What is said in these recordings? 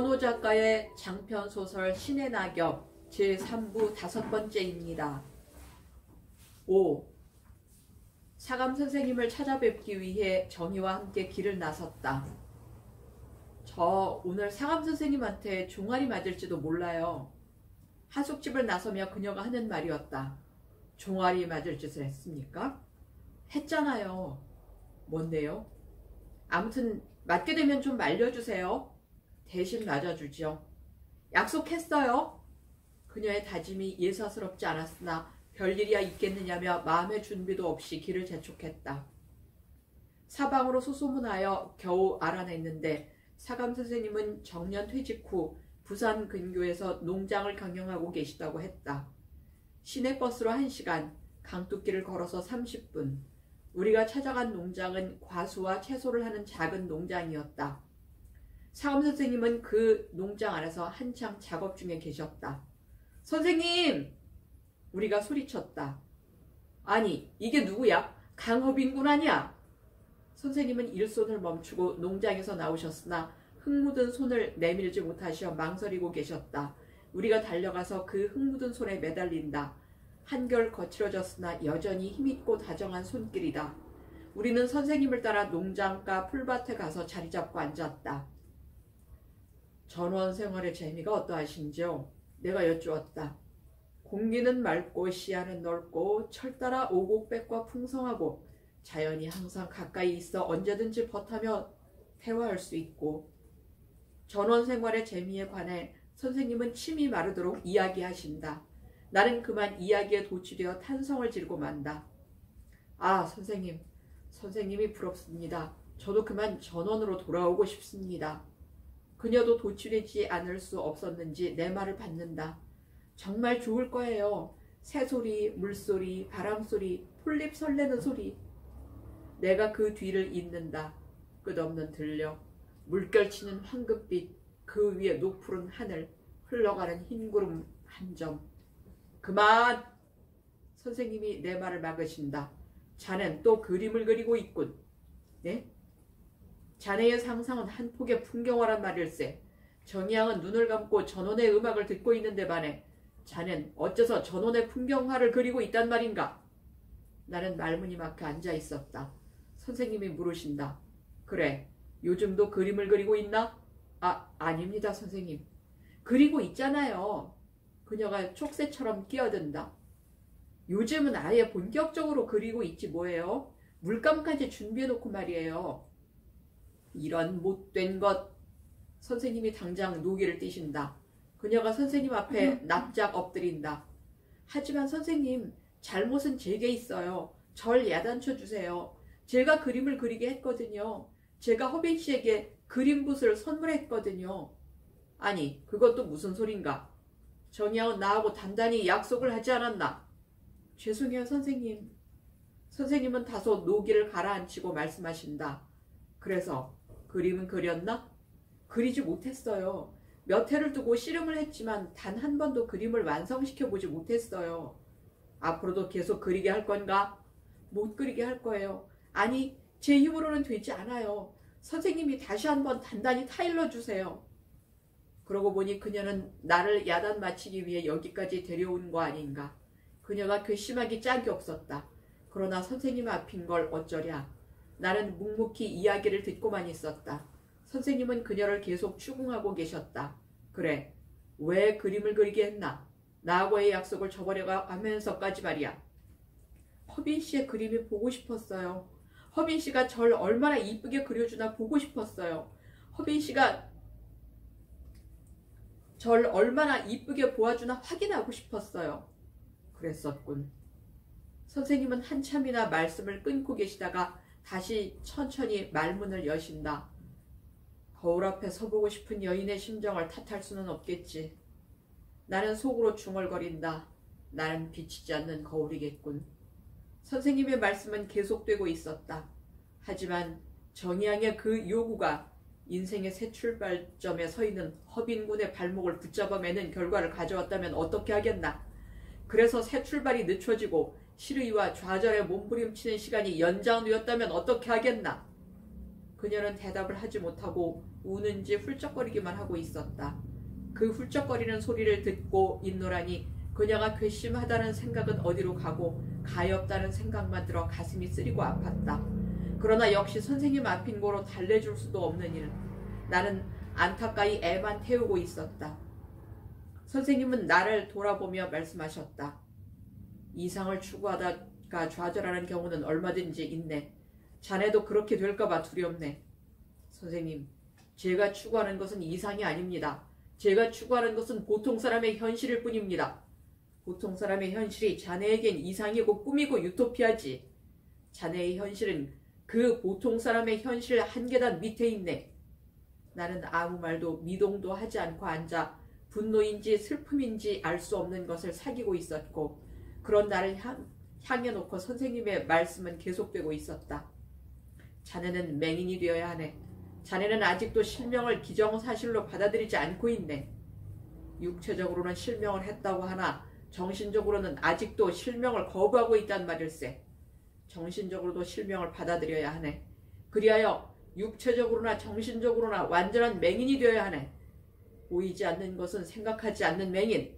김원호 작가의 장편소설 신의 낙엽 제3부 5번째입니다. 5. 사감 선생님을 찾아뵙기 위해 정희와 함께 길을 나섰다. 저 오늘 사감 선생님한테 종아리 맞을지도 몰라요. 하숙집을 나서며 그녀가 하는 말이었다. 종아리 맞을 짓을 했습니까? 했잖아요. 뭔데요? 아무튼 맞게 되면 좀 말려주세요. 대신 맞아주지요. 약속했어요. 그녀의 다짐이 예사스럽지 않았으나 별일이야 있겠느냐며 마음의 준비도 없이 길을 재촉했다. 사방으로 소소문하여 겨우 알아냈는데 사감 선생님은 정년 퇴직 후 부산 근교에서 농장을 경영하고 계시다고 했다. 시내버스로 1시간, 강둑길을 걸어서 30분. 우리가 찾아간 농장은 과수와 채소를 하는 작은 농장이었다. 사감 선생님은 그 농장 안에서 한창 작업 중에 계셨다. 선생님! 우리가 소리쳤다. 아니, 이게 누구야? 강허빈군 아니야? 선생님은 일손을 멈추고 농장에서 나오셨으나 흙 묻은 손을 내밀지 못하시어 망설이고 계셨다. 우리가 달려가서 그 흙 묻은 손에 매달린다. 한결 거칠어졌으나 여전히 힘있고 다정한 손길이다. 우리는 선생님을 따라 농장가 풀밭에 가서 자리 잡고 앉았다. 전원 생활의 재미가 어떠하신지요? 내가 여쭈었다. 공기는 맑고 시야는 넓고 철따라 오곡백과 풍성하고 자연이 항상 가까이 있어 언제든지 벗하며 대화할 수 있고 전원 생활의 재미에 관해 선생님은 침이 마르도록 이야기하신다. 나는 그만 이야기에 도취되어 탄성을 지르고 만다. 아, 선생님이 부럽습니다. 저도 그만 전원으로 돌아오고 싶습니다. 그녀도 도취되지 않을 수 없었는지 내 말을 받는다. 정말 좋을 거예요. 새소리, 물소리, 바람소리, 폴립 설레는 소리. 내가 그 뒤를 잇는다. 끝없는 들녘, 물결치는 황금빛, 그 위에 녹푸른 하늘, 흘러가는 흰구름 한 점. 그만! 선생님이 내 말을 막으신다. 자넨 또 그림을 그리고 있군. 네? 자네의 상상은 한 폭의 풍경화란 말일세. 정희양은 눈을 감고 전원의 음악을 듣고 있는데 반해 자넨 어째서 전원의 풍경화를 그리고 있단 말인가? 나는 말문이 막혀 앉아 있었다. 선생님이 물으신다. 그래, 요즘도 그림을 그리고 있나? 아닙니다, 선생님. 그리고 있잖아요. 그녀가 촉새처럼 끼어든다. 요즘은 아예 본격적으로 그리고 있지 뭐예요? 물감까지 준비해놓고 말이에요. 이런 못된 것. 선생님이 당장 노기를 띠신다. 그녀가 선생님 앞에 납작 엎드린다. 하지만 선생님, 잘못은 제게 있어요. 절 야단쳐 주세요. 제가 그림을 그리게 했거든요. 제가 허빈 씨에게 그림붓을 선물했거든요. 아니, 그것도 무슨 소린가? 정희양은 나하고 단단히 약속을 하지 않았나? 죄송해요, 선생님. 선생님은 다소 노기를 가라앉히고 말씀하신다. 그래서 그림은 그렸나? 그리지 못했어요. 몇 해를 두고 씨름을 했지만 단 한 번도 그림을 완성시켜보지 못했어요. 앞으로도 계속 그리게 할 건가? 못 그리게 할 거예요. 아니, 제 힘으로는 되지 않아요. 선생님이 다시 한번 단단히 타일러 주세요. 그러고 보니 그녀는 나를 야단 맞히기 위해 여기까지 데려온 거 아닌가. 그녀가 괘씸하기 짝이 없었다. 그러나 선생님 앞인 걸 어쩌랴. 나는 묵묵히 이야기를 듣고만 있었다. 선생님은 그녀를 계속 추궁하고 계셨다. 그래, 왜 그림을 그리게 했나? 나하고의 약속을 저버려가 하면서까지 말이야. 허빈 씨의 그림이 보고 싶었어요. 허빈 씨가 절 얼마나 이쁘게 그려주나 보고 싶었어요. 허빈 씨가 절 얼마나 이쁘게 보아주나 확인하고 싶었어요. 그랬었군. 선생님은 한참이나 말씀을 끊고 계시다가 다시 천천히 말문을 여신다. 거울 앞에 서보고 싶은 여인의 심정을 탓할 수는 없겠지. 나는 속으로 중얼거린다. 나는 비치지 않는 거울이겠군. 선생님의 말씀은 계속되고 있었다. 하지만 정희양의 그 요구가 인생의 새 출발점에 서 있는 허빈군의 발목을 붙잡아 매는 결과를 가져왔다면 어떻게 하겠나. 그래서 새 출발이 늦춰지고 실의와 좌절에 몸부림치는 시간이 연장되었다면 어떻게 하겠나. 그녀는 대답을 하지 못하고 우는지 훌쩍거리기만 하고 있었다. 그 훌쩍거리는 소리를 듣고 있노라니 그녀가 괘씸하다는 생각은 어디로 가고 가엾다는 생각만 들어 가슴이 쓰리고 아팠다. 그러나 역시 선생님 앞인 고로 달래줄 수도 없는 일. 나는 안타까이 애만 태우고 있었다. 선생님은 나를 돌아보며 말씀하셨다. 이상을 추구하다가 좌절하는 경우는 얼마든지 있네. 자네도 그렇게 될까봐 두렵네. 선생님, 제가 추구하는 것은 이상이 아닙니다. 제가 추구하는 것은 보통 사람의 현실일 뿐입니다. 보통 사람의 현실이 자네에겐 이상이고 꿈이고 유토피아지. 자네의 현실은 그 보통 사람의 현실 한 계단 밑에 있네. 나는 아무 말도 미동도 하지 않고 앉아 분노인지 슬픔인지 알 수 없는 것을 사귀고 있었고, 그런 나를 향해 놓고 선생님의 말씀은 계속되고 있었다. 자네는 맹인이 되어야 하네. 자네는 아직도 실명을 기정사실로 받아들이지 않고 있네. 육체적으로는 실명을 했다고 하나 정신적으로는 아직도 실명을 거부하고 있단 말일세. 정신적으로도 실명을 받아들여야 하네. 그리하여 육체적으로나 정신적으로나 완전한 맹인이 되어야 하네. 보이지 않는 것은 생각하지 않는 맹인,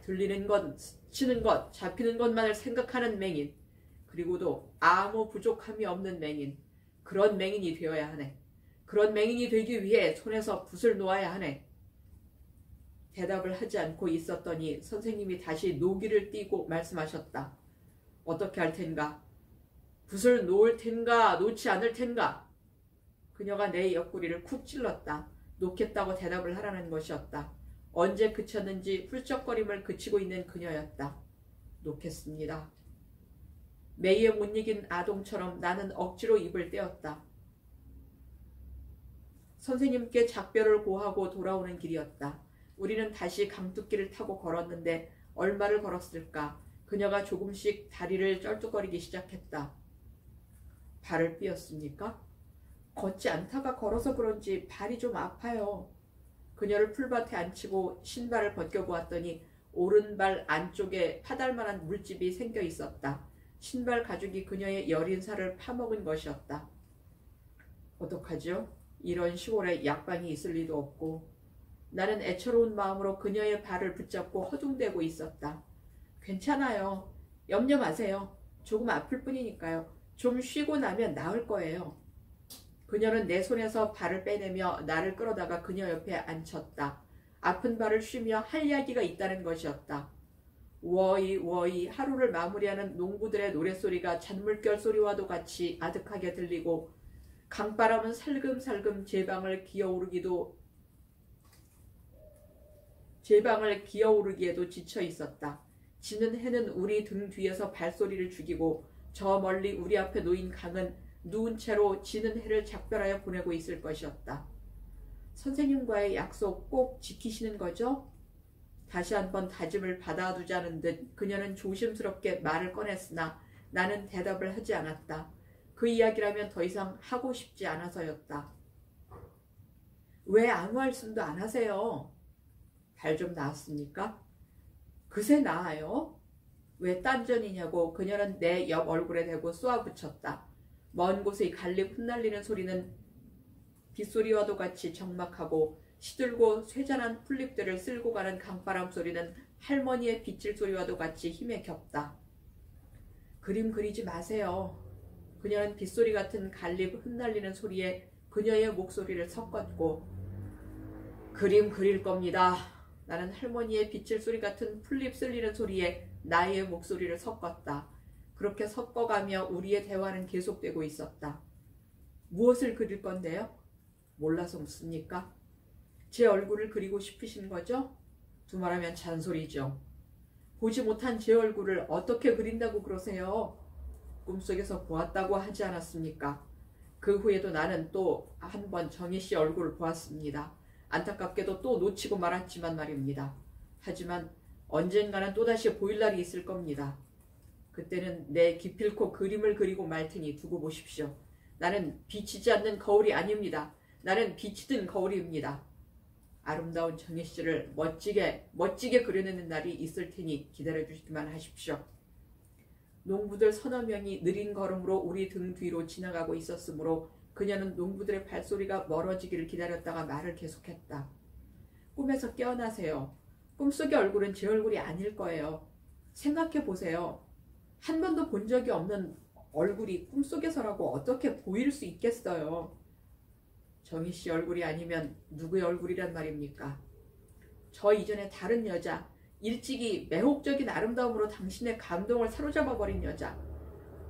들리는 것, 스치는 것, 잡히는 것만을 생각하는 맹인, 그리고도 아무 부족함이 없는 맹인, 그런 맹인이 되어야 하네. 그런 맹인이 되기 위해 손에서 붓을 놓아야 하네. 대답을 하지 않고 있었더니 선생님이 다시 노기를 띠고 말씀하셨다. 어떻게 할 텐가? 붓을 놓을 텐가 놓지 않을 텐가? 그녀가 내 옆구리를 쿡 찔렀다. 놓겠다고 대답을 하라는 것이었다. 언제 그쳤는지 훌쩍거림을 그치고 있는 그녀였다. 놓겠습니다. 매에 못 이긴 아동처럼 나는 억지로 입을 떼었다. 선생님께 작별을 고하고 돌아오는 길이었다. 우리는 다시 강둑길을 타고 걸었는데 얼마를 걸었을까? 그녀가 조금씩 다리를 쩔뚝거리기 시작했다. 발을 삐었습니까? 걷지 않다가 걸어서 그런지 발이 좀 아파요. 그녀를 풀밭에 앉히고 신발을 벗겨보았더니 오른발 안쪽에 파달만한 물집이 생겨 있었다. 신발 가죽이 그녀의 여린 살을 파먹은 것이었다. 어떡하죠? 이런 시골에 약방이 있을 리도 없고. 나는 애처로운 마음으로 그녀의 발을 붙잡고 허둥대고 있었다. 괜찮아요. 염려 마세요. 조금 아플 뿐이니까요. 좀 쉬고 나면 나을 거예요. 그녀는 내 손에서 발을 빼내며 나를 끌어다가 그녀 옆에 앉혔다. 아픈 발을 쉬며 할 이야기가 있다는 것이었다. 워이 워이 하루를 마무리하는 농부들의 노랫소리가 잔물결 소리와도 같이 아득하게 들리고 강바람은 살금살금 제 방을 기어오르기에도 지쳐 있었다. 지는 해는 우리 등 뒤에서 발소리를 죽이고 저 멀리 우리 앞에 놓인 강은 누운 채로 지는 해를 작별하여 보내고 있을 것이었다. 선생님과의 약속 꼭 지키시는 거죠? 다시 한번 다짐을 받아두자는 듯 그녀는 조심스럽게 말을 꺼냈으나 나는 대답을 하지 않았다. 그 이야기라면 더 이상 하고 싶지 않아서였다. 왜 아무 말씀도 안 하세요? 발 좀 나았습니까? 그새 나아요? 왜 딴전이냐고 그녀는 내 옆 얼굴에 대고 쏘아붙였다. 먼 곳의 갈립 흩날리는 소리는 빗소리와도 같이 적막하고 시들고 쇠잔한 풀잎들을 쓸고 가는 강바람 소리는 할머니의 빗질 소리와도 같이 힘에 겹다. 그림 그리지 마세요. 그녀는 빗소리 같은 갈립 흩날리는 소리에 그녀의 목소리를 섞었고 그림 그릴 겁니다. 나는 할머니의 빗질 소리 같은 풀잎 쓸리는 소리에 나의 목소리를 섞었다. 그렇게 섞어가며 우리의 대화는 계속되고 있었다. 무엇을 그릴 건데요? 몰라서 묻습니까? 제 얼굴을 그리고 싶으신 거죠? 두말하면 잔소리죠. 보지 못한 제 얼굴을 어떻게 그린다고 그러세요? 꿈속에서 보았다고 하지 않았습니까? 그 후에도 나는 또 한 번 정희 씨 얼굴을 보았습니다. 안타깝게도 또 놓치고 말았지만 말입니다. 하지만 언젠가는 또다시 보일 날이 있을 겁니다. 그때는 내 기필코 그림을 그리고 말 테니 두고 보십시오. 나는 비치지 않는 거울이 아닙니다. 나는 비치든 거울입니다. 아름다운 정희 씨를 멋지게 그려내는 날이 있을 테니 기다려주시기만 하십시오. 농부들 서너 명이 느린 걸음으로 우리 등 뒤로 지나가고 있었으므로 그녀는 농부들의 발소리가 멀어지기를 기다렸다가 말을 계속했다. 꿈에서 깨어나세요. 꿈속의 얼굴은 제 얼굴이 아닐 거예요. 생각해 보세요. 한 번도 본 적이 없는 얼굴이 꿈속에서라고 어떻게 보일 수 있겠어요. 정희 씨 얼굴이 아니면 누구의 얼굴이란 말입니까? 저 이전에 다른 여자, 일찍이 매혹적인 아름다움으로 당신의 감동을 사로잡아버린 여자.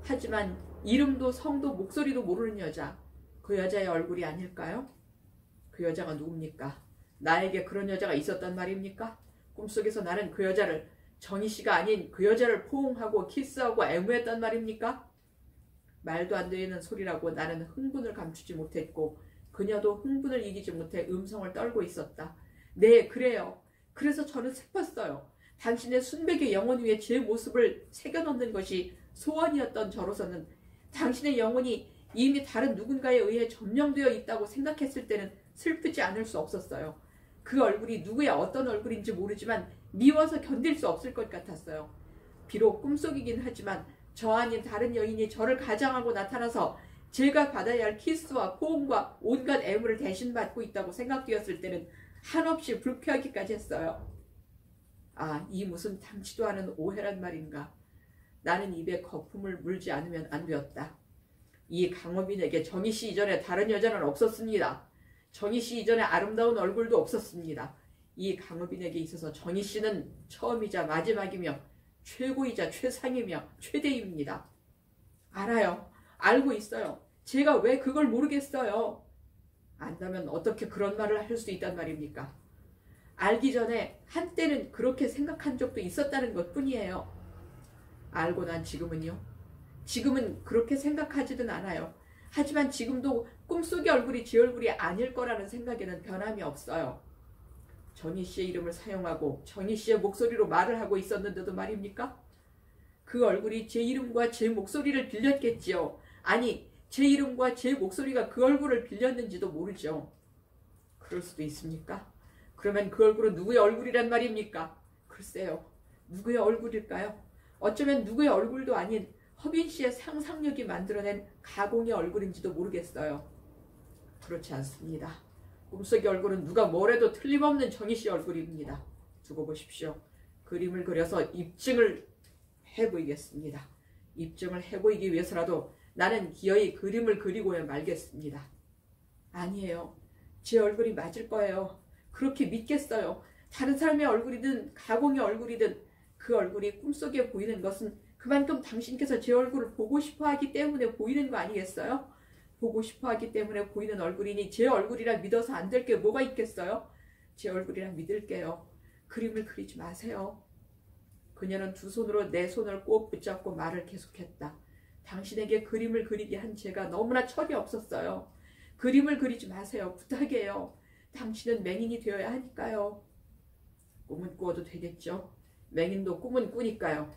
하지만 이름도 성도 목소리도 모르는 여자. 그 여자의 얼굴이 아닐까요? 그 여자가 누굽니까? 나에게 그런 여자가 있었단 말입니까? 꿈속에서 나는 그 여자를, 정희 씨가 아닌 그 여자를 포옹하고 키스하고 애무했단 말입니까? 말도 안 되는 소리라고 나는 흥분을 감추지 못했고 그녀도 흥분을 이기지 못해 음성을 떨고 있었다. 네, 그래요. 그래서 저는 슬펐어요. 당신의 순백의 영혼 위에 제 모습을 새겨넣는 것이 소원이었던 저로서는 당신의 영혼이 이미 다른 누군가에 의해 점령되어 있다고 생각했을 때는 슬프지 않을 수 없었어요. 그 얼굴이 누구의 어떤 얼굴인지 모르지만 미워서 견딜 수 없을 것 같았어요. 비록 꿈속이긴 하지만 저 아닌 다른 여인이 저를 가장하고 나타나서 제가 받아야 할 키스와 포옹과 온갖 애무를 대신 받고 있다고 생각되었을 때는 한없이 불쾌하기까지 했어요. 아, 이 무슨 탐지도 않은 오해란 말인가. 나는 입에 거품을 물지 않으면 안 되었다. 이 강호빈에게 정희 씨 이전에 다른 여자는 없었습니다. 정희 씨 이전에 아름다운 얼굴도 없었습니다. 이 강호빈에게 있어서 정희 씨는 처음이자 마지막이며 최고이자 최상이며 최대입니다. 알아요. 알고 있어요. 제가 왜 그걸 모르겠어요. 안다면 어떻게 그런 말을 할 수 있단 말입니까? 알기 전에 한때는 그렇게 생각한 적도 있었다는 것뿐이에요. 알고 난 지금은요? 지금은 그렇게 생각하지는 않아요. 하지만 지금도 꿈속의 얼굴이 제 얼굴이 아닐 거라는 생각에는 변함이 없어요. 정희 씨의 이름을 사용하고 정희 씨의 목소리로 말을 하고 있었는데도 말입니까? 그 얼굴이 제 이름과 제 목소리를 빌렸겠지요. 아니, 제 이름과 제 목소리가 그 얼굴을 빌렸는지도 모르죠. 그럴 수도 있습니까? 그러면 그 얼굴은 누구의 얼굴이란 말입니까? 글쎄요. 누구의 얼굴일까요? 어쩌면 누구의 얼굴도 아닌 허빈 씨의 상상력이 만들어낸 가공의 얼굴인지도 모르겠어요. 그렇지 않습니다. 꿈속의 얼굴은 누가 뭐래도 틀림없는 정희 씨 얼굴입니다. 두고 보십시오. 그림을 그려서 입증을 해보이겠습니다. 입증을 해보이기 위해서라도 나는 기어이 그림을 그리고야 말겠습니다. 아니에요. 제 얼굴이 맞을 거예요. 그렇게 믿겠어요. 다른 사람의 얼굴이든 가공의 얼굴이든 그 얼굴이 꿈속에 보이는 것은 그만큼 당신께서 제 얼굴을 보고 싶어 하기 때문에 보이는 거 아니겠어요? 보고 싶어 하기 때문에 보이는 얼굴이니 제 얼굴이라 믿어서 안 될 게 뭐가 있겠어요? 제 얼굴이라 믿을게요. 그림을 그리지 마세요. 그녀는 두 손으로 내 손을 꼭 붙잡고 말을 계속했다. 당신에게 그림을 그리게 한 제가 너무나 철이 없었어요. 그림을 그리지 마세요. 부탁이에요. 당신은 맹인이 되어야 하니까요. 꿈은 꾸어도 되겠죠. 맹인도 꿈은 꾸니까요.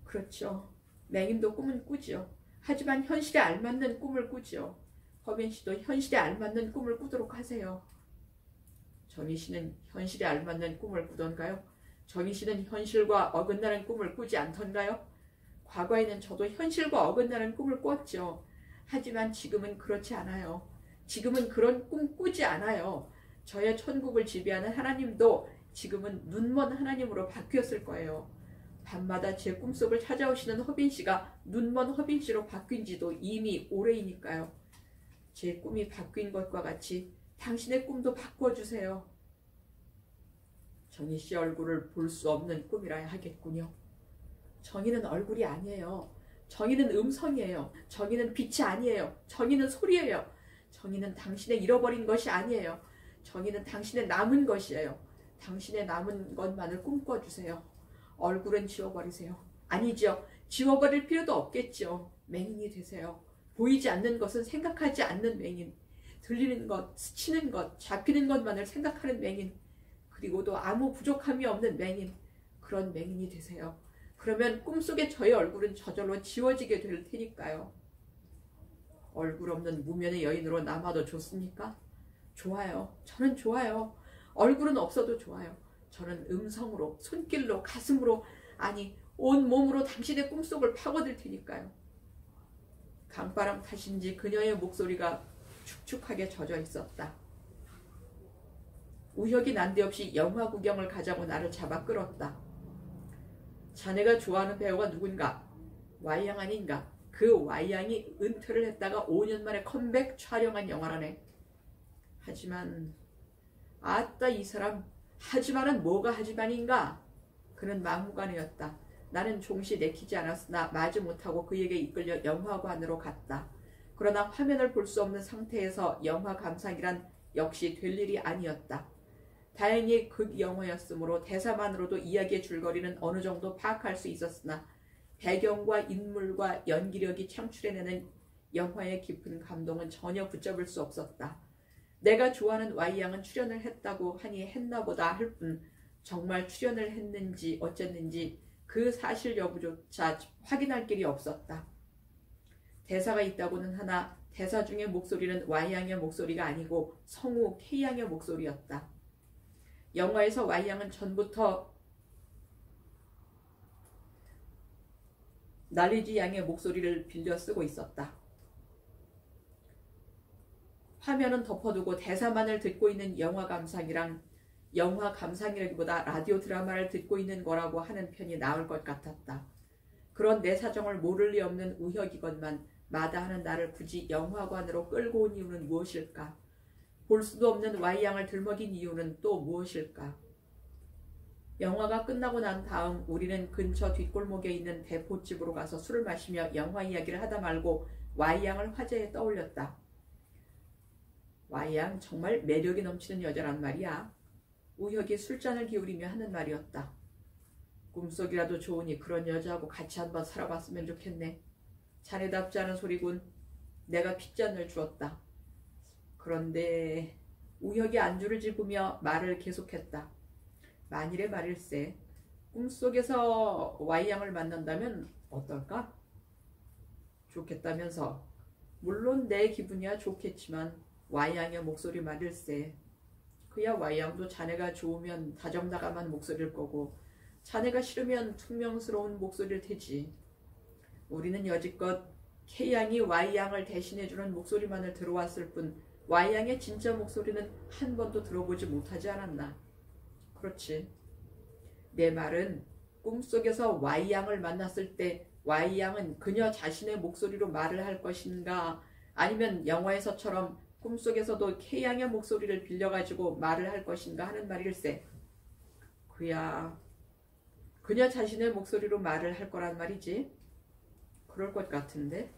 그렇죠. 맹인도 꿈은 꾸지요. 하지만 현실에 알맞는 꿈을 꾸지요. 허빈 씨도 현실에 알맞는 꿈을 꾸도록 하세요. 정희 씨는 현실에 알맞는 꿈을 꾸던가요? 정희 씨는 현실과 어긋나는 꿈을 꾸지 않던가요? 과거에는 저도 현실과 어긋나는 꿈을 꿨죠. 하지만 지금은 그렇지 않아요. 지금은 그런 꿈 꾸지 않아요. 저의 천국을 지배하는 하나님도 지금은 눈먼 하나님으로 바뀌었을 거예요. 밤마다 제 꿈속을 찾아오시는 허빈 씨가 눈먼 허빈 씨로 바뀐 지도 이미 오래이니까요. 제 꿈이 바뀐 것과 같이 당신의 꿈도 바꿔주세요. 정희 씨 얼굴을 볼 수 없는 꿈이라 하겠군요. 정희는 얼굴이 아니에요. 정희는 음성이에요. 정희는 빛이 아니에요. 정희는 소리예요. 정희는 당신의 잃어버린 것이 아니에요. 정희는 당신의 남은 것이에요. 당신의 남은 것만을 꿈꿔주세요. 얼굴은 지워버리세요. 아니죠. 지워버릴 필요도 없겠죠. 맹인이 되세요. 보이지 않는 것은 생각하지 않는 맹인. 들리는 것, 스치는 것, 잡히는 것만을 생각하는 맹인. 그리고도 아무 부족함이 없는 맹인. 그런 맹인이 되세요. 그러면 꿈속의 저의 얼굴은 저절로 지워지게 될 테니까요. 얼굴 없는 무면의 여인으로 남아도 좋습니까? 좋아요. 저는 좋아요. 얼굴은 없어도 좋아요. 저는 음성으로, 손길로, 가슴으로, 아니 온 몸으로 당신의 꿈속을 파고들 테니까요. 강바람 탓인지 그녀의 목소리가 축축하게 젖어 있었다. 우혁이 난데없이 영화 구경을 가자고 나를 잡아 끌었다. 자네가 좋아하는 배우가 누군가? Y양 아닌가? 그 Y양이 은퇴를 했다가 5년 만에 컴백 촬영한 영화라네. 하지만 아따 이 사람 하지만은 뭐가 하지만인가? 그는 막무가내였다. 나는 종시 내키지 않았으나 마지못하고 그에게 이끌려 영화관으로 갔다. 그러나 화면을 볼 수 없는 상태에서 영화 감상이란 역시 될 일이 아니었다. 다행히 극영화였으므로 대사만으로도 이야기의 줄거리는 어느 정도 파악할 수 있었으나 배경과 인물과 연기력이 창출해내는 영화의 깊은 감동은 전혀 붙잡을 수 없었다. 내가 좋아하는 Y양은 출연을 했다고 하니 했나보다 할 뿐 정말 출연을 했는지 어쨌는지 그 사실 여부조차 확인할 길이 없었다. 대사가 있다고는 하나 대사 중의 목소리는 Y양의 목소리가 아니고 성우 K양의 목소리였다. 영화에서 Y양은 전부터 나리지 양의 목소리를 빌려 쓰고 있었다. 화면은 덮어두고 대사만을 듣고 있는 영화 감상이라기보다 라디오 드라마를 듣고 있는 거라고 하는 편이 나을 것 같았다. 그런 내 사정을 모를 리 없는 우혁이건만 마다하는 나를 굳이 영화관으로 끌고 온 이유는 무엇일까? 볼 수도 없는 Y양을 들먹인 이유는 또 무엇일까? 영화가 끝나고 난 다음 우리는 근처 뒷골목에 있는 대포집으로 가서 술을 마시며 영화 이야기를 하다 말고 Y양을 화제에 떠올렸다. Y양 정말 매력이 넘치는 여자란 말이야. 우혁이 술잔을 기울이며 하는 말이었다. 꿈속이라도 좋으니 그런 여자하고 같이 한번 살아봤으면 좋겠네. 자네답지 않은 소리군. 내가 핏잔을 주었다. 그런데 우혁이 안주를 집으며 말을 계속했다. 만일의 말일세. 꿈속에서 Y양을 만난다면 어떨까? 좋겠다면서. 물론 내 기분이야 좋겠지만 Y양의 목소리 말일세. 그야 Y양도 자네가 좋으면 다정다감한 목소리일 거고 자네가 싫으면 퉁명스러운 목소리일 테지. 우리는 여지껏 K양이 Y양을 대신해주는 목소리만을 들어왔을 뿐 Y양의 진짜 목소리는 한 번도 들어보지 못하지 않았나. 그렇지. 내 말은 꿈속에서 Y양을 만났을 때 Y양은 그녀 자신의 목소리로 말을 할 것인가 아니면 영화에서처럼 꿈속에서도 K양의 목소리를 빌려가지고 말을 할 것인가 하는 말일세. 그야 그녀 자신의 목소리로 말을 할 거란 말이지. 그럴 것 같은데.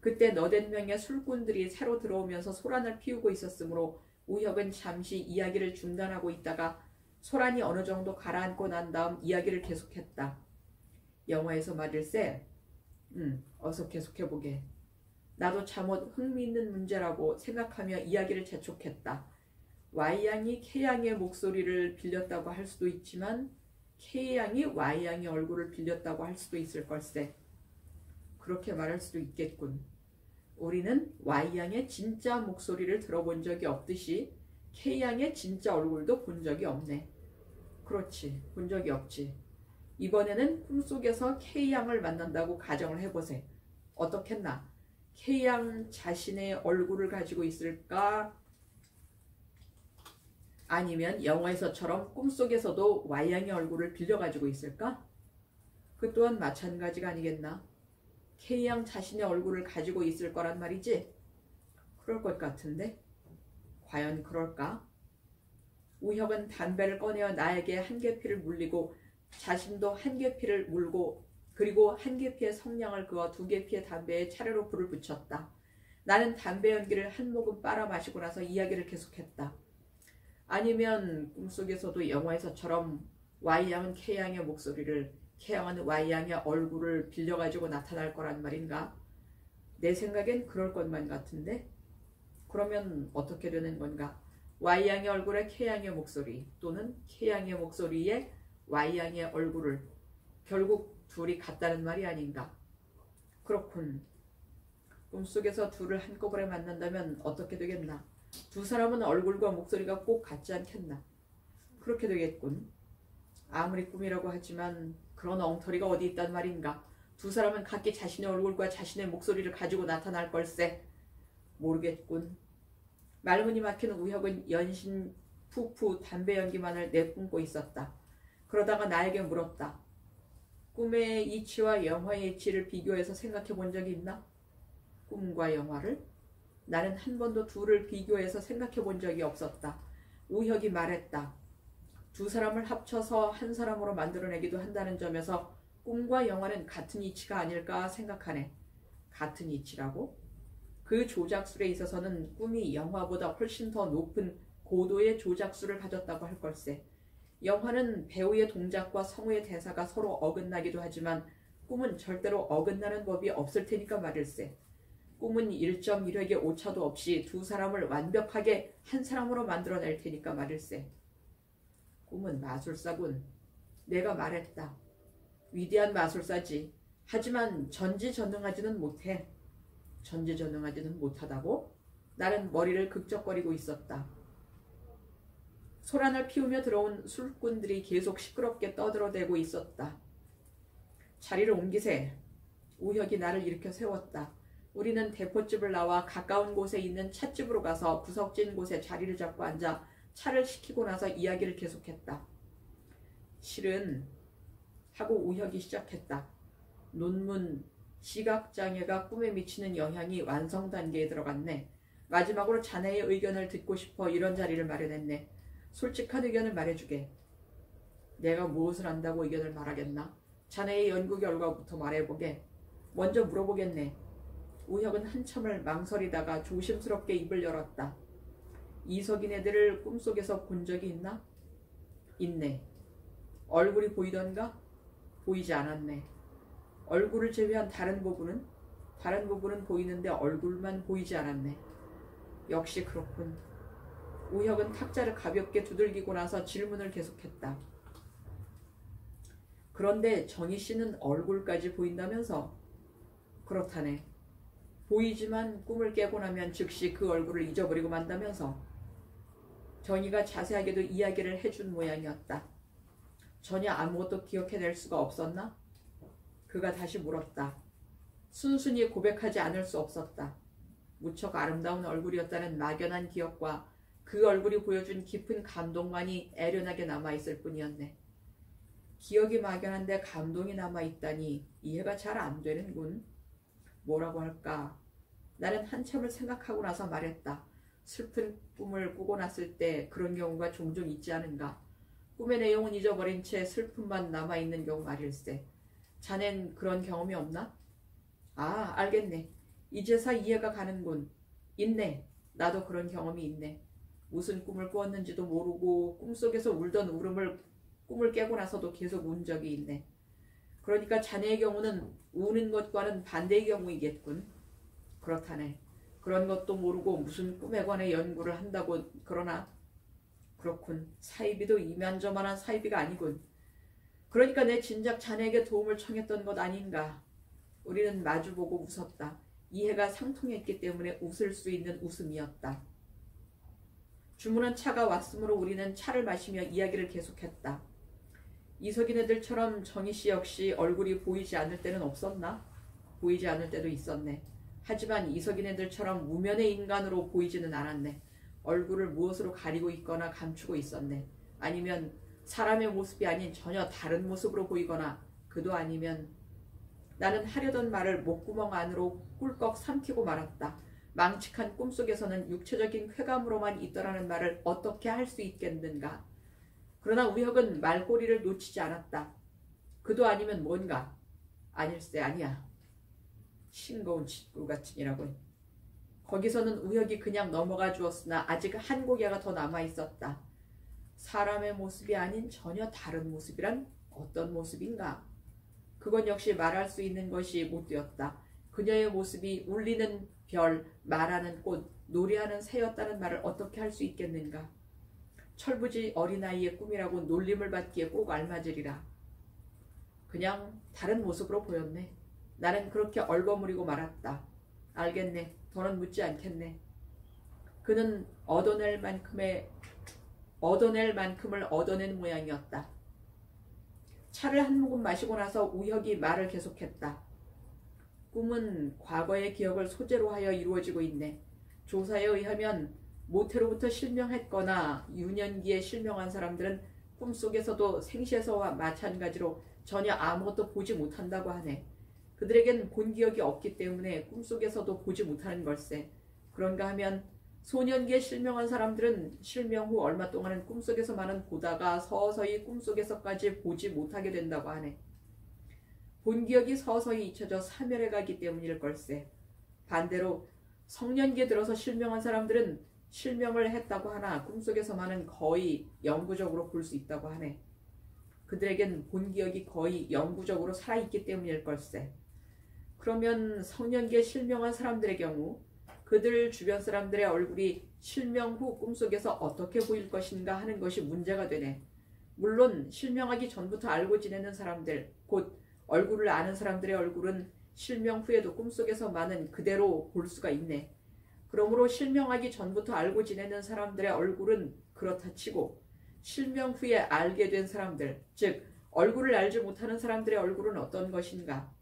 그때 너댓 명의 술꾼들이 새로 들어오면서 소란을 피우고 있었으므로 우혁은 잠시 이야기를 중단하고 있다가 소란이 어느 정도 가라앉고 난 다음 이야기를 계속했다. 영화에서 말일세. 어서 계속해보게. 나도 잠옷 흥미있는 문제라고 생각하며 이야기를 재촉했다. Y양이 K양의 목소리를 빌렸다고 할 수도 있지만 K양이 Y양의 얼굴을 빌렸다고 할 수도 있을 걸세. 그렇게 말할 수도 있겠군. 우리는 Y양의 진짜 목소리를 들어본 적이 없듯이 K양의 진짜 얼굴도 본 적이 없네. 그렇지, 본 적이 없지. 이번에는 꿈속에서 K양을 만난다고 가정을 해보세. 어떻겠나? K양 자신의 얼굴을 가지고 있을까? 아니면 영화에서처럼 꿈속에서도 Y양의 얼굴을 빌려가지고 있을까? 그 또한 마찬가지가 아니겠나? K양 자신의 얼굴을 가지고 있을 거란 말이지? 그럴 것 같은데? 과연 그럴까? 우혁은 담배를 꺼내어 나에게 한 개피를 물리고 자신도 한 개피를 물고 그리고 한 개피의 성냥을 그어 두 개피의 담배에 차례로 불을 붙였다. 나는 담배 연기를 한 모금 빨아 마시고 나서 이야기를 계속했다. 아니면 꿈속에서도 영화에서처럼 Y양은 K양의 목소리를 K양은 Y양의 얼굴을 빌려가지고 나타날 거란 말인가? 내 생각엔 그럴 것만 같은데? 그러면 어떻게 되는 건가? Y양의 얼굴에 K양의 목소리 또는 K양의 목소리에 Y양의 얼굴을 결국 둘이 같다는 말이 아닌가? 그렇군. 꿈속에서 둘을 한꺼번에 만난다면 어떻게 되겠나? 두 사람은 얼굴과 목소리가 꼭 같지 않겠나? 그렇게 되겠군. 아무리 꿈이라고 하지만 그런 엉터리가 어디 있단 말인가? 두 사람은 각기 자신의 얼굴과 자신의 목소리를 가지고 나타날 걸세. 모르겠군. 말문이 막힌 우혁은 연신 푸푸 담배 연기만을 내뿜고 있었다. 그러다가 나에게 물었다. 꿈의 이치와 영화의 이치를 비교해서 생각해 본 적이 있나? 꿈과 영화를? 나는 한 번도 둘을 비교해서 생각해 본 적이 없었다. 우혁이 말했다. 두 사람을 합쳐서 한 사람으로 만들어내기도 한다는 점에서 꿈과 영화는 같은 이치가 아닐까 생각하네. 같은 이치라고? 그 조작술에 있어서는 꿈이 영화보다 훨씬 더 높은 고도의 조작술을 가졌다고 할 걸세. 영화는 배우의 동작과 성우의 대사가 서로 어긋나기도 하지만 꿈은 절대로 어긋나는 법이 없을 테니까 말일세. 꿈은 1.1획의 오차도 없이 두 사람을 완벽하게 한 사람으로 만들어낼 테니까 말일세. 꿈은 마술사군. 내가 말했다. 위대한 마술사지. 하지만 전지전능하지는 못해. 전지전능하지는 못하다고? 나는 머리를 극적거리고 있었다. 소란을 피우며 들어온 술꾼들이 계속 시끄럽게 떠들어대고 있었다. 자리를 옮기세. 우혁이 나를 일으켜 세웠다. 우리는 대포집을 나와 가까운 곳에 있는 찻집으로 가서 구석진 곳에 자리를 잡고 앉아 차를 식히고 나서 이야기를 계속했다. 실은 하고 우혁이 시작했다. 논문, 시각장애가 꿈에 미치는 영향이 완성 단계에 들어갔네. 마지막으로 자네의 의견을 듣고 싶어 이런 자리를 마련했네. 솔직한 의견을 말해주게. 내가 무엇을 안다고 의견을 말하겠나? 자네의 연구 결과부터 말해보게. 먼저 물어보겠네. 우혁은 한참을 망설이다가 조심스럽게 입을 열었다. 이석인 애들을 꿈속에서 본 적이 있나? 있네. 얼굴이 보이던가? 보이지 않았네. 얼굴을 제외한 다른 부분은? 다른 부분은 보이는데 얼굴만 보이지 않았네. 역시 그렇군. 우혁은 탁자를 가볍게 두들기고 나서 질문을 계속했다. 그런데 정희 씨는 얼굴까지 보인다면서? 그렇다네. 보이지만 꿈을 깨고 나면 즉시 그 얼굴을 잊어버리고 만다면서? 정희가 자세하게도 이야기를 해준 모양이었다. 전혀 아무것도 기억해낼 수가 없었나? 그가 다시 물었다. 순순히 고백하지 않을 수 없었다. 무척 아름다운 얼굴이었다는 막연한 기억과 그 얼굴이 보여준 깊은 감동만이 애련하게 남아있을 뿐이었네. 기억이 막연한데 감동이 남아있다니 이해가 잘 안 되는군. 뭐라고 할까? 나는 한참을 생각하고 나서 말했다. 슬픈 꿈을 꾸고 났을 때 그런 경우가 종종 있지 않은가? 꿈의 내용은 잊어버린 채 슬픔만 남아있는 경우 말일세. 자넨 그런 경험이 없나? 아, 알겠네. 이제서 이해가 가는군. 있네. 나도 그런 경험이 있네. 무슨 꿈을 꾸었는지도 모르고 꿈속에서 울던 울음을 꿈을 깨고 나서도 계속 운 적이 있네. 그러니까 자네의 경우는 우는 것과는 반대의 경우이겠군. 그렇다네. 그런 것도 모르고 무슨 꿈에 관해 연구를 한다고 그러나? 그렇군. 사이비도 이만저만한 사이비가 아니군. 그러니까 내 진작 자네에게 도움을 청했던 것 아닌가. 우리는 마주보고 웃었다. 이해가 상통했기 때문에 웃을 수 있는 웃음이었다. 주문한 차가 왔으므로 우리는 차를 마시며 이야기를 계속했다. 이석인 애들처럼 정희 씨 역시 얼굴이 보이지 않을 때는 없었나? 보이지 않을 때도 있었네. 하지만 이석인 애들처럼 무면의 인간으로 보이지는 않았네. 얼굴을 무엇으로 가리고 있거나 감추고 있었네. 아니면 사람의 모습이 아닌 전혀 다른 모습으로 보이거나 그도 아니면 나는 하려던 말을 목구멍 안으로 꿀꺽 삼키고 말았다. 망측한 꿈속에서는 육체적인 쾌감으로만 있더라는 말을 어떻게 할 수 있겠는가. 그러나 우혁은 말꼬리를 놓치지 않았다. 그도 아니면 뭔가. 아닐세 아니야. 싱거운 짓구 같으니라고. 거기서는 우혁이 그냥 넘어가 주었으나 아직 한 고개가 더 남아있었다. 사람의 모습이 아닌 전혀 다른 모습이란 어떤 모습인가? 그건 역시 말할 수 있는 것이 못 되었다. 그녀의 모습이 울리는 별, 말하는 꽃, 노래하는 새였다는 말을 어떻게 할 수 있겠는가? 철부지 어린아이의 꿈이라고 놀림을 받기에 꼭 알맞으리라. 그냥 다른 모습으로 보였네. 나는 그렇게 얼버무리고 말았다. 알겠네. 더는 묻지 않겠네. 그는 얻어낼 만큼을 얻어낸 모양이었다. 차를 한 모금 마시고 나서 우혁이 말을 계속했다. 꿈은 과거의 기억을 소재로 하여 이루어지고 있네. 조사에 의하면 모태로부터 실명했거나 유년기에 실명한 사람들은 꿈속에서도 생시에서와 마찬가지로 전혀 아무것도 보지 못한다고 하네. 그들에겐 본 기억이 없기 때문에 꿈속에서도 보지 못하는 걸세. 그런가 하면 소년기에 실명한 사람들은 실명 후 얼마 동안은 꿈속에서만은 보다가 서서히 꿈속에서까지 보지 못하게 된다고 하네. 본 기억이 서서히 잊혀져 사멸해 가기 때문일 걸세. 반대로 성년기에 들어서 실명한 사람들은 실명을 했다고 하나 꿈속에서만은 거의 영구적으로 볼 수 있다고 하네. 그들에겐 본 기억이 거의 영구적으로 살아있기 때문일 걸세. 그러면 성년기에 실명한 사람들의 경우 그들 주변 사람들의 얼굴이 실명 후 꿈속에서 어떻게 보일 것인가 하는 것이 문제가 되네. 물론 실명하기 전부터 알고 지내는 사람들, 곧 얼굴을 아는 사람들의 얼굴은 실명 후에도 꿈속에서만은 그대로 볼 수가 있네. 그러므로 실명하기 전부터 알고 지내는 사람들의 얼굴은 그렇다 치고 실명 후에 알게 된 사람들, 즉 얼굴을 알지 못하는 사람들의 얼굴은 어떤 것인가?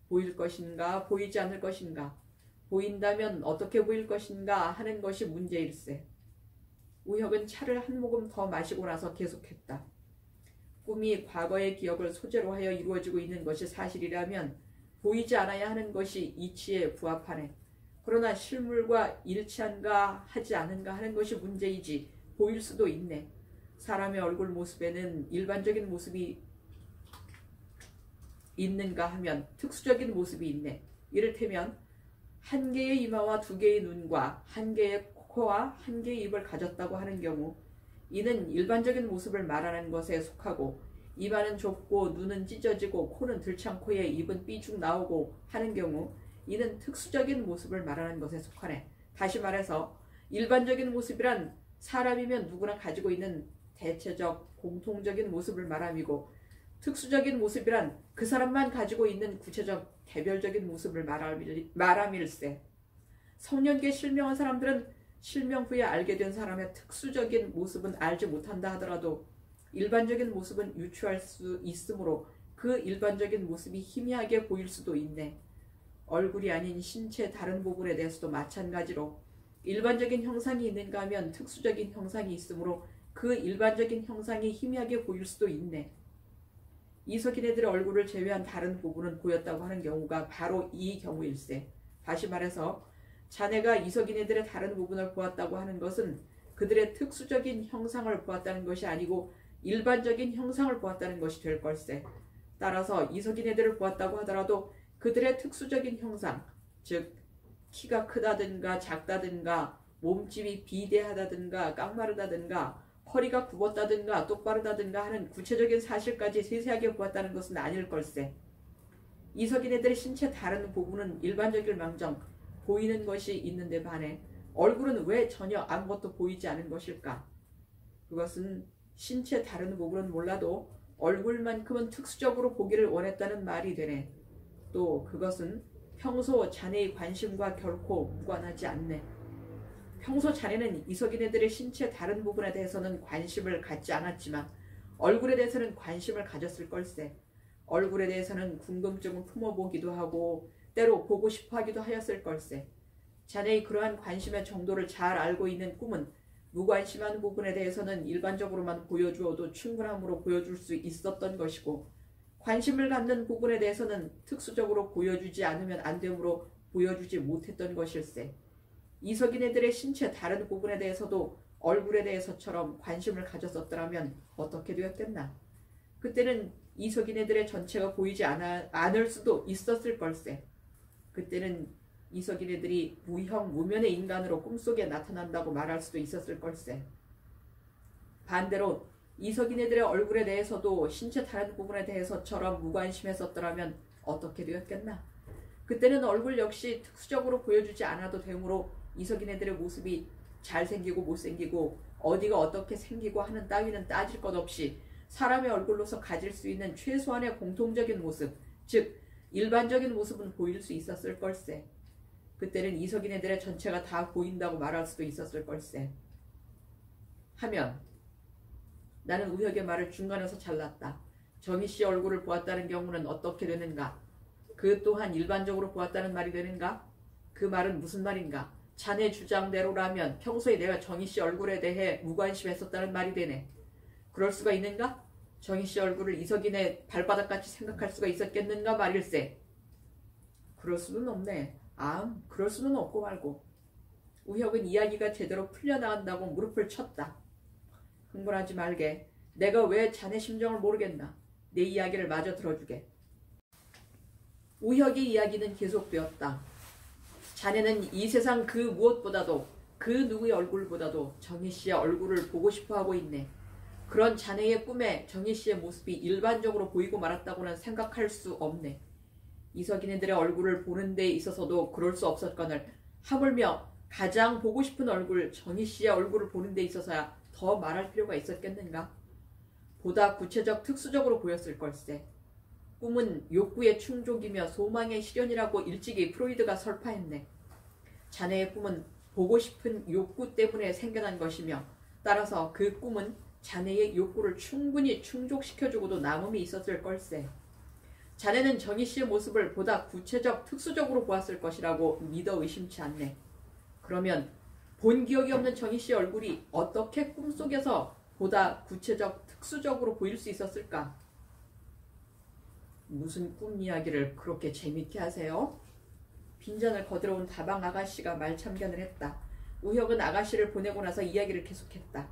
보일 것인가? 보이지 않을 것인가? 보인다면 어떻게 보일 것인가 하는 것이 문제일세. 우혁은 차를 한 모금 더 마시고 나서 계속했다. 꿈이 과거의 기억을 소재로 하여 이루어지고 있는 것이 사실이라면 보이지 않아야 하는 것이 이치에 부합하네. 그러나 실물과 일치한가 하지 않은가 하는 것이 문제이지 보일 수도 있네. 사람의 얼굴 모습에는 일반적인 모습이 있는가 하면 특수적인 모습이 있네. 이를테면 한 개의 이마와 두 개의 눈과 한 개의 코와 한 개의 입을 가졌다고 하는 경우 이는 일반적인 모습을 말하는 것에 속하고 이마는 좁고 눈은 찢어지고 코는 들창코에 입은 삐죽 나오고 하는 경우 이는 특수적인 모습을 말하는 것에 속하네. 다시 말해서 일반적인 모습이란 사람이면 누구나 가지고 있는 대체적 공통적인 모습을 말함이고 특수적인 모습이란 그 사람만 가지고 있는 구체적 개별적인 모습을 말함일세. 성년기에 실명한 사람들은 실명 후에 알게 된 사람의 특수적인 모습은 알지 못한다 하더라도 일반적인 모습은 유추할 수 있으므로 그 일반적인 모습이 희미하게 보일 수도 있네. 얼굴이 아닌 신체 다른 부분에 대해서도 마찬가지로 일반적인 형상이 있는가 하면 특수적인 형상이 있으므로 그 일반적인 형상이 희미하게 보일 수도 있네. 이석이네들의 얼굴을 제외한 다른 부분은 보였다고 하는 경우가 바로 이 경우일세. 다시 말해서 자네가 이석이네들의 다른 부분을 보았다고 하는 것은 그들의 특수적인 형상을 보았다는 것이 아니고 일반적인 형상을 보았다는 것이 될 걸세. 따라서 이석이네들을 보았다고 하더라도 그들의 특수적인 형상, 즉 키가 크다든가 작다든가 몸집이 비대하다든가 깡마르다든가 허리가 굽었다든가 똑바르다든가 하는 구체적인 사실까지 세세하게 보았다는 것은 아닐 걸세. 이석이네들의 신체 다른 부분은 일반적일망정 보이는 것이 있는데 반해 얼굴은 왜 전혀 아무것도 보이지 않은 것일까? 그것은 신체 다른 부분은 몰라도 얼굴만큼은 특수적으로 보기를 원했다는 말이 되네. 또 그것은 평소 자네의 관심과 결코 무관하지 않네. 평소 자네는 이석이네들의 신체 다른 부분에 대해서는 관심을 갖지 않았지만 얼굴에 대해서는 관심을 가졌을 걸세. 얼굴에 대해서는 궁금증을 품어보기도 하고 때로 보고 싶어 하기도 하였을 걸세. 자네의 그러한 관심의 정도를 잘 알고 있는 꿈은 무관심한 부분에 대해서는 일반적으로만 보여주어도 충분함으로 보여줄 수 있었던 것이고 관심을 갖는 부분에 대해서는 특수적으로 보여주지 않으면 안 되므로 보여주지 못했던 것일세. 이석이네들의 신체 다른 부분에 대해서도 얼굴에 대해서처럼 관심을 가졌었더라면 어떻게 되었겠나? 그때는 이석이네들의 전체가 보이지 않을 수도 있었을 걸세. 그때는 이석이네들이 무형 무면의 인간으로 꿈속에 나타난다고 말할 수도 있었을 걸세. 반대로 이석이네들의 얼굴에 대해서도 신체 다른 부분에 대해서처럼 무관심했었더라면 어떻게 되었겠나? 그때는 얼굴 역시 특수적으로 보여주지 않아도 되므로 이석이네들의 모습이 잘생기고 못생기고 어디가 어떻게 생기고 하는 따위는 따질 것 없이 사람의 얼굴로서 가질 수 있는 최소한의 공통적인 모습, 즉 일반적인 모습은 보일 수 있었을 걸세. 그때는 이석이네들의 전체가 다 보인다고 말할 수도 있었을 걸세. 하면 나는 우혁의 말을 중간에서 잘랐다. 정희 씨 얼굴을 보았다는 경우는 어떻게 되는가? 그 또한 일반적으로 보았다는 말이 되는가? 그 말은 무슨 말인가? 자네 주장대로라면 평소에 내가 정희 씨 얼굴에 대해 무관심했었다는 말이 되네. 그럴 수가 있는가? 정희 씨 얼굴을 이석인의 발바닥같이 생각할 수가 있었겠는가 말일세. 그럴 수는 없네. 그럴 수는 없고 말고. 우혁은 이야기가 제대로 풀려나간다고 무릎을 쳤다. 흥분하지 말게. 내가 왜 자네 심정을 모르겠나. 내 이야기를 마저 들어주게. 우혁의 이야기는 계속되었다. 자네는 이 세상 그 무엇보다도 그 누구의 얼굴보다도 정희 씨의 얼굴을 보고 싶어하고 있네. 그런 자네의 꿈에 정희 씨의 모습이 일반적으로 보이고 말았다고는 생각할 수 없네. 이석인들의 얼굴을 보는 데 있어서도 그럴 수 없었거늘 하물며 가장 보고 싶은 얼굴 정희 씨의 얼굴을 보는 데 있어서야 더 말할 필요가 있었겠는가? 보다 구체적 특수적으로 보였을 걸세. 꿈은 욕구의 충족이며 소망의 실현이라고 일찍이 프로이드가 설파했네. 자네의 꿈은 보고 싶은 욕구 때문에 생겨난 것이며 따라서 그 꿈은 자네의 욕구를 충분히 충족시켜주고도 남음이 있었을 걸세. 자네는 정희 씨의 모습을 보다 구체적 특수적으로 보았을 것이라고 믿어 의심치 않네. 그러면 본 기억이 없는 정희 씨의 얼굴이 어떻게 꿈속에서 보다 구체적 특수적으로 보일 수 있었을까? 무슨 꿈 이야기를 그렇게 재밌게 하세요? 빈잔을 거들어온 다방 아가씨가 말참견을 했다. 우혁은 아가씨를 보내고 나서 이야기를 계속했다.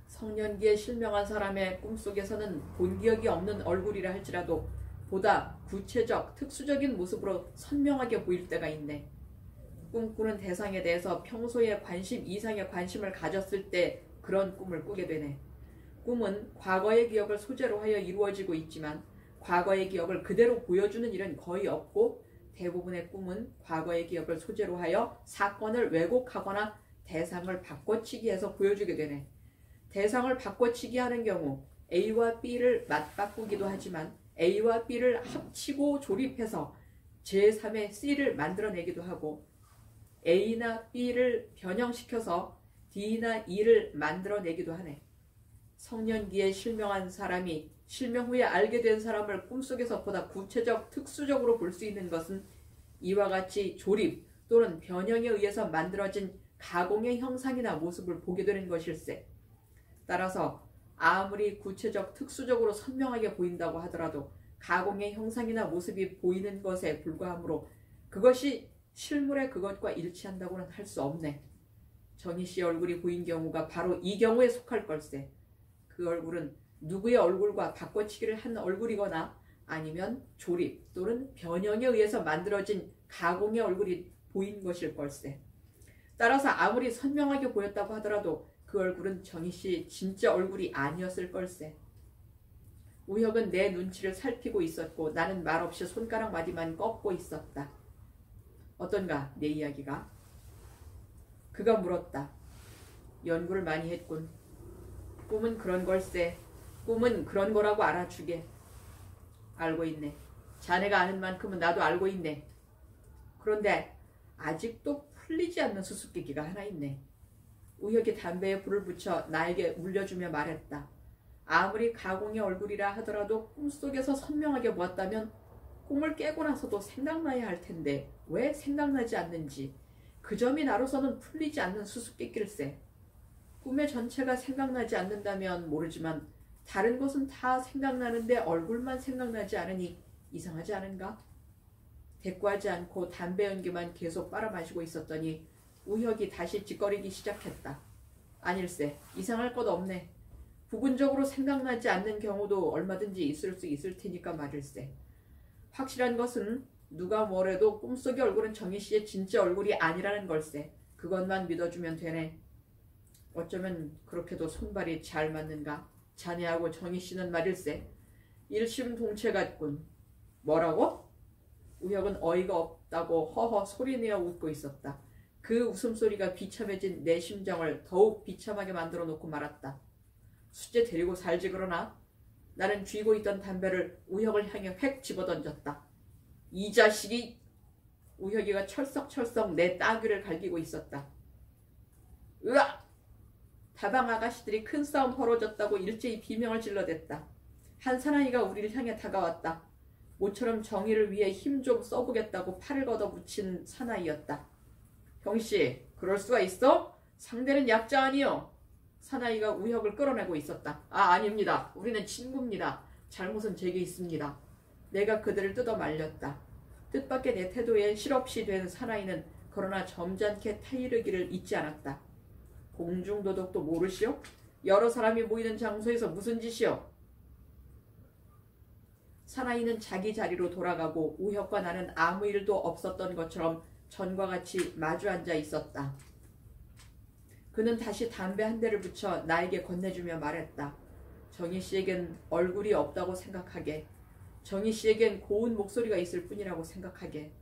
성년기에 실명한 사람의 꿈속에서는 본 기억이 없는 얼굴이라 할지라도 보다 구체적, 특수적인 모습으로 선명하게 보일 때가 있네. 꿈꾸는 대상에 대해서 평소에 관심 이상의 관심을 가졌을 때 그런 꿈을 꾸게 되네. 꿈은 과거의 기억을 소재로 하여 이루어지고 있지만 과거의 기억을 그대로 보여주는 일은 거의 없고 대부분의 꿈은 과거의 기억을 소재로 하여 사건을 왜곡하거나 대상을 바꿔치기해서 보여주게 되네. 대상을 바꿔치기 하는 경우 A와 B를 맞바꾸기도 하지만 A와 B를 합치고 조립해서 제3의 C를 만들어내기도 하고 A나 B를 변형시켜서 D나 E를 만들어내기도 하네. 성년기에 실명한 사람이 실명 후에 알게 된 사람을 꿈속에서 보다 구체적, 특수적으로 볼 수 있는 것은 이와 같이 조립 또는 변형에 의해서 만들어진 가공의 형상이나 모습을 보게 되는 것일세. 따라서 아무리 구체적, 특수적으로 선명하게 보인다고 하더라도 가공의 형상이나 모습이 보이는 것에 불과하므로 그것이 실물의 그것과 일치한다고는 할 수 없네. 정희 씨의 얼굴이 보인 경우가 바로 이 경우에 속할 걸세. 그 얼굴은 누구의 얼굴과 바꿔치기를 한 얼굴이거나 아니면 조립 또는 변형에 의해서 만들어진 가공의 얼굴이 보인 것일 걸세. 따라서 아무리 선명하게 보였다고 하더라도 그 얼굴은 정희 씨의 진짜 얼굴이 아니었을 걸세. 우혁은 내 눈치를 살피고 있었고 나는 말없이 손가락 마디만 꺾고 있었다. 어떤가 내 이야기가? 그가 물었다. 연구를 많이 했군. 꿈은 그런 걸세. 꿈은 그런 거라고 알아주게. 알고 있네. 자네가 아는 만큼은 나도 알고 있네. 그런데 아직도 풀리지 않는 수수께끼가 하나 있네. 우혁이 담배에 불을 붙여 나에게 물려주며 말했다. 아무리 가공의 얼굴이라 하더라도 꿈속에서 선명하게 보았다면 꿈을 깨고 나서도 생각나야 할 텐데 왜 생각나지 않는지 그 점이 나로서는 풀리지 않는 수수께끼일세. 꿈의 전체가 생각나지 않는다면 모르지만 다른 것은 다 생각나는데 얼굴만 생각나지 않으니 이상하지 않은가? 대꾸하지 않고 담배 연기만 계속 빨아마시고 있었더니 우혁이 다시 짓거리기 시작했다. 아닐세. 이상할 것 없네. 부분적으로 생각나지 않는 경우도 얼마든지 있을 수 있을 테니까 말일세. 확실한 것은 누가 뭐래도 꿈속의 얼굴은 정희 씨의 진짜 얼굴이 아니라는 걸세. 그것만 믿어주면 되네. 어쩌면 그렇게도 손발이 잘 맞는가? 자네하고 정희 씨는 말일세. 일심동체 같군. 뭐라고? 우혁은 어이가 없다고 허허 소리내어 웃고 있었다. 그 웃음소리가 비참해진 내 심정을 더욱 비참하게 만들어 놓고 말았다. 수제 데리고 살지 그러나? 나는 쥐고 있던 담배를 우혁을 향해 획 집어던졌다. 이 자식이! 우혁이가 철썩철썩 내 따귀를 갈기고 있었다. 으악! 다방 아가씨들이 큰 싸움 벌어졌다고 일제히 비명을 질러댔다. 한 사나이가 우리를 향해 다가왔다. 모처럼 정의를 위해 힘 좀 써보겠다고 팔을 걷어붙인 사나이였다. 경씨, 그럴 수가 있어? 상대는 약자 아니요. 사나이가 우혁을 끌어내고 있었다. 아닙니다. 우리는 친구입니다. 잘못은 제게 있습니다. 내가 그들을 뜯어 말렸다. 뜻밖의 내 태도에 실없이 된 사나이는 그러나 점잖게 타이르기를 잊지 않았다. 공중도덕도 모르시오? 여러 사람이 모이는 장소에서 무슨 짓이오? 사나이는 자기 자리로 돌아가고 우혁과 나는 아무 일도 없었던 것처럼 전과 같이 마주 앉아 있었다. 그는 다시 담배 한 대를 붙여 나에게 건네주며 말했다. 정희씨에겐 얼굴이 없다고 생각하게. 정희씨에겐 고운 목소리가 있을 뿐이라고 생각하게.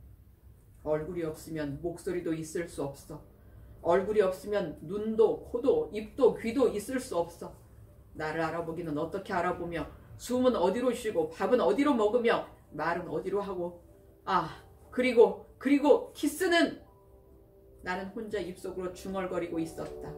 얼굴이 없으면 목소리도 있을 수 없어. 얼굴이 없으면 눈도 코도 입도 귀도 있을 수 없어. 나를 알아보기는 어떻게 알아보며 숨은 어디로 쉬고 밥은 어디로 먹으며 말은 어디로 하고 그리고 키스는. 나는 혼자 입속으로 중얼거리고 있었다.